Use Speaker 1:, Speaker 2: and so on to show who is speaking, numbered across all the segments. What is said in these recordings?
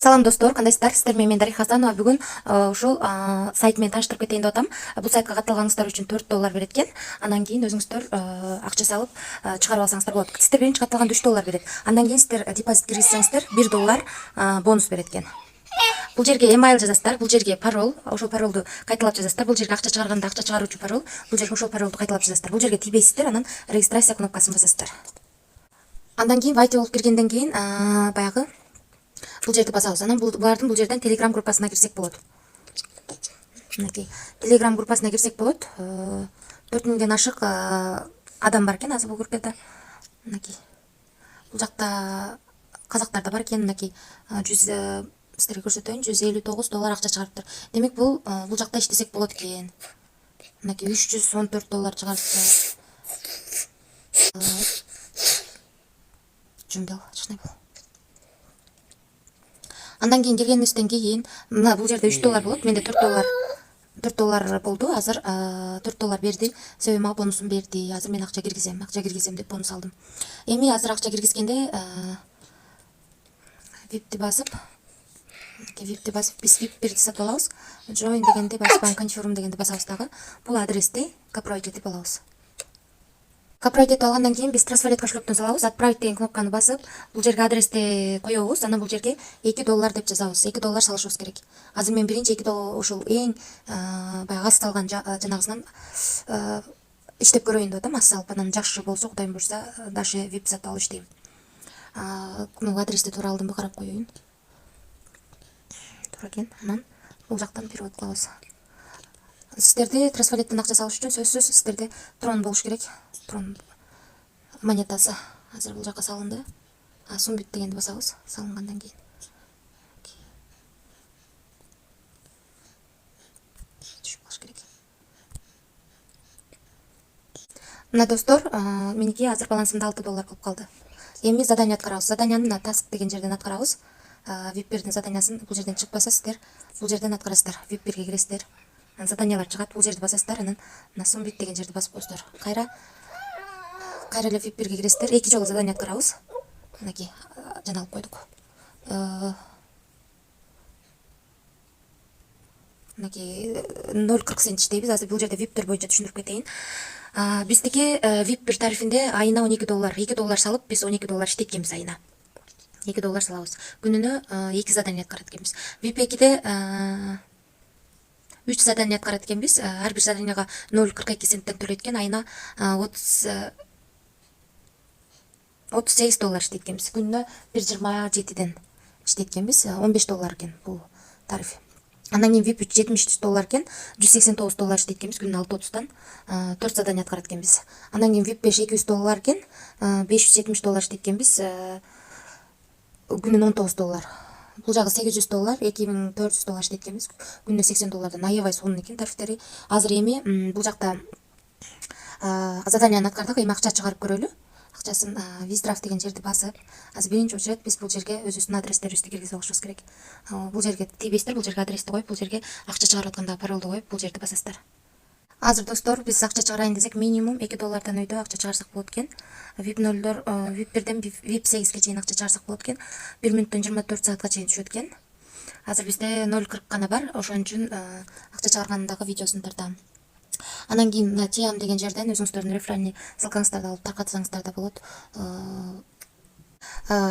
Speaker 1: Салам достор, кандайсыздар? Сиздер менен Дарих Хасанова. Бүгүн ушул сайт менен тааныштырып кетейин деп атам. Бул сайтка катталганыңыздар үчүн $4 берет экен. Андан кийин өзүңүздөр акча салып чыгарып алсаңыздар болот. Сиздер биринчи катталганда $3 берет. Андан кийин сиздер депозит киргизсеңиздер $1 бонус берет экен. Бул жерге email жазасыздар, бул жерге пароль, ошол паролду кайталап жазасыздар. Бул жерге акча чыгарганда акча чыгаруучу пароль, бул жерге ошол паролду кайталап жазасыздар. Бул жерге тийбейсиздер, анан регистрация кнопкасын басасыздар. Андан кийин вайт болуп киргенден кийин баягы бул жерди басабыз. Анан булардын бул жерден Telegram группасына кирсек болот. Мынакей Telegram группасына кирсек болот. 4000ден ашык адам бар экен азыр бул группада. Мынакей бул жакта казактар да бар экен. Мынакей сиздерге көрсөтөйүн, $159 акча чыгарыптыр. Демек бул жакта иштесек болот экен. Мынакей $314 чыгарыптыр. Жумбел, чечнай бул. Андан кийин келгенибизден кийин мына бул жерде $3 болот, менде $4 болду. Азыр $4 берди. Себеби мага бонусун берди. Азыр мен акча киргизем деп бонус алдым. Эми азыр акча киргизгенде VIP'ти басып, биз VIP бирди сатып алабыз. Join дегенди басып, confirm дегенди басабыз дагы. Бул адрести копировать этип алабыз. Копировать этип алгандан кийин биз трансфер кошелектен салабыз. Отправить деген кнопканы басып, бул жерге адрести коебуз. Анан бул жерге $2 деп жазабыз. $2 салышыбыз керек. Азыр мен биринчи $2 ушул эң баягы аз салган жанагысынан иштеп көрөйүн деп атам. Аз салып, анан жакшы болсо, Кудайым буйрса, даже VIP сатып алып иштейм. Бул адрести туура алдымбы карап коеюн. Туура экен. Анан бул жактан перевод кылабыз. Сиздерде трансферден акча салыш үчүн сөзсүз сиздерде трон болуш керек. Трон монетасы азыр бул жака салынды. Сумбит дегенди басабыз. Салынгандан кийин түшүп калыш керек. Мына достор, меники азыр балансымда $6 болуп калды. Эми задание аткарабыз. Заданияны мына task деген жерден аткарабыз. VIP-бердин заданиясын бул жерден чыкпаса сиздер бул жерден аткарасыздар. VIP-берге киресиздер. Заданиялар чыгат, бул жерди басасыздар, анан мына сумбит деген жерди басып коесуздар. Кайра эле VIP-берге киресиздер. 2 жолу задание аткарабыз. Мынакей жана алып койдук. Мынакей 0.40 цент иштейбиз. Азыр бул жерде VIP-тер боюнча түшүндүрүп кетейин. Биздики VIP-бир тарифинде айына $12, $2 салып биз $12 иштейт экенбиз айына. $2 салабыз. Күнүнө 2 задание аткарат экенбиз. VIP-2де 3 задание аткарат экенбиз. Ар бир заданияга 0.42 центтен төлөйт экен. Айына $38 иштейт экенбиз. Күнүнө 1.27ден иштейт экенбиз. $15 экен бул тариф. Андан кийин VIP $70 экен. $189 иштейт экенбиз. Күнүнө 6.30дан 4 задание аткарат экенбиз. Андан кийин VIP 5 $200 экен. $570 иштейт экенбиз. Күнүнө $19. Бул жагы $800, $2400 иштейт экенбиз. Күнүнө $80. Аябай сонун экен тарифтери. Азыр эми бул жакта заданияны аткардык. Эми акча чыгарып көрөлү. Акчасын Виздрафт деген жерди басып, азыр биринчи очередь биз бул жерге өзүбүздүн адрестерибизди киргизип алышыбыз керек. Бул жерге тийбейсиздер, бул жерге адрести коюп, бул жерге акча чыгарып атканда паролду коюп, бул жерди басасыздар. Азыр достор, биз акча чыгарайын десек, минимум $2 өйдө акча чыгарсак болот экен. VIP-берден VIP 8ге чейин акча чыгарсак болот экен. 1 мүнөттөн 24 саатка чейин түшөт экен. Азыр бизде 0.40 гана бар, ошон үчүн акча чыгаргандагы видеосун тартам. Андан кийин Tiam деген жерден өзүңүздөрдүн реферальный ссылкаңыздарды алып таркатсаңыздар да болот.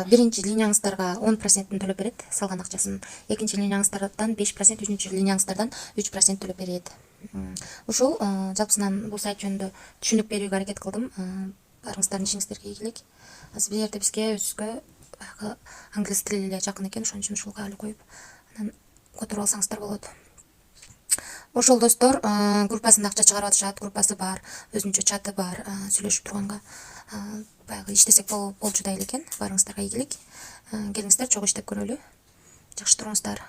Speaker 1: Биринчи линияңыздарга 10% төлөп берет салган акчасын. Экинчи линияңыздардан 5%, үчүнчү линияңыздардан 3% төлөп берет. Ушул жалпысынан бул сайт жөнүндө түшүнүк берүүгө аракет кылдым. Барыңыздардын ишиңиздерге ийгилик. Азыр бул жерде бизге өзүбүзгө англис тили эле жакын экен, ошон үчүн ушулга алып коюп, анан которуп алсаңыздар болот. Ошол достор, группасында акча чыгарып атышат, группасы бар, өзүнчө чаты бар, сүйлөшүп турганга баягы иштесек болчудай экен. Барыңыздарга ийгилик. Келиңиздер, чогуу иштеп көрөлү. Жакшы туруңуздар.